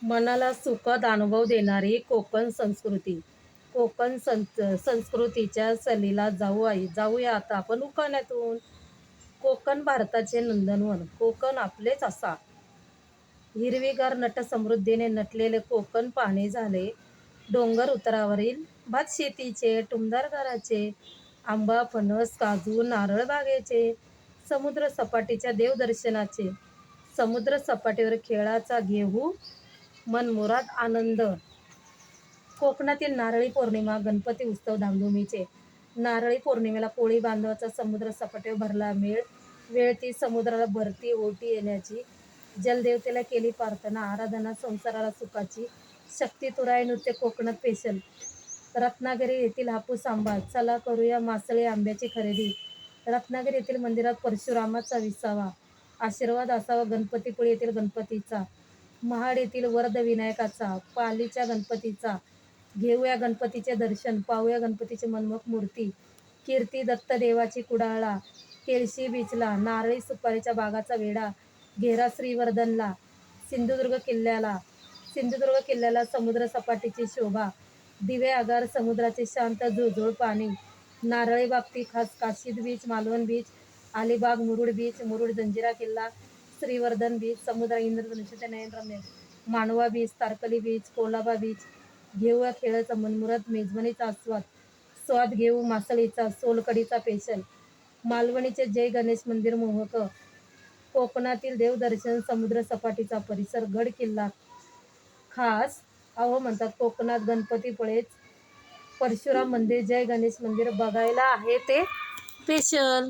मनाला सुखद अनुभव देणारी कोकण संस्कृती. संस्कृतीच्या सहलीला जाऊया आता आपण उखाण्यातून. कोकण भारताचे नंदनवन, कोकण आपलेच असा. हिरवीगार नटसमृद्धीने नटलेले कोकण पाहणे झाले. डोंगर उतारावरील भातशेतीचे, टुमदार घराचे, आंबा, फणस, काजू, नारळ बागेचे, समुद्र सपाटीच्या देवदर्शनाचे, समुद्र सपाटीवर खेळाचा घेऊ मनमुराद आनंद. कोकणातील नारळी पौर्णिमा, गणपती उत्सव धामधुमीचे. नारळी पौर्णिमेला कोळी बांधवाचा समुद्र सपाटीवर भरला मेळ. वेळ ती समुद्राला भरती ओटी येण्याची. जलदेवतेला केली प्रार्थना, आराधना संसाराला सुखाची. शक्ती तुराई नृत्य कोकणात स्पेशल. रत्नागिरी येथील हापूस आंबा, चला करूया मासळी आंब्याची खरेदी. रत्नागिरी येथील मंदिरात परशुरामाचा विसावा, आशीर्वाद असावा गणपतीपुळे येथील गणपतीचा. महाड येथील वरदविनायकाचा, पालीच्या गणपतीचा. घेऊया गणपतीचे दर्शन, पाहूया गणपतीची मनमोहक मूर्ती. कीर्ती दत्तदेवाची कुडाळला, केळशी बीचला, नारळी सुपारीच्या बागाचा वेढा. घेरा श्रीवर्धनला, सिंधुदुर्ग किल्ल्याला समुद्र सपाटीची शोभा. दिवे आगार समुद्राचे शांत झुळझुळ पाणी. नारळी बाग खास Kashid beach, Malvan beach, Alibag, Murud beach, Murud Janjira किल्ला, श्रीवर्धन बीच, समुद्र इंद्रधनुष्याचे नयनरम्य, Mandwa beach, Tarkarli beach, Colaba beach. घेऊया खेळाचा मनमुराद, मेजवानीचा स्वाद घेऊ मासळीचा, सोलकडीचा स्पेशल. मालवणीचे जय गणेश मंदिर मोहक. कोकणातील देवदर्शन, समुद्र सपाटीचा परिसर, गड किल्ला खास. अहो म्हणतात कोकणात गणपतीपुळेच, परशुराम मंदिर, जय गणेश मंदिर बघायला आहे ते स्पेशल.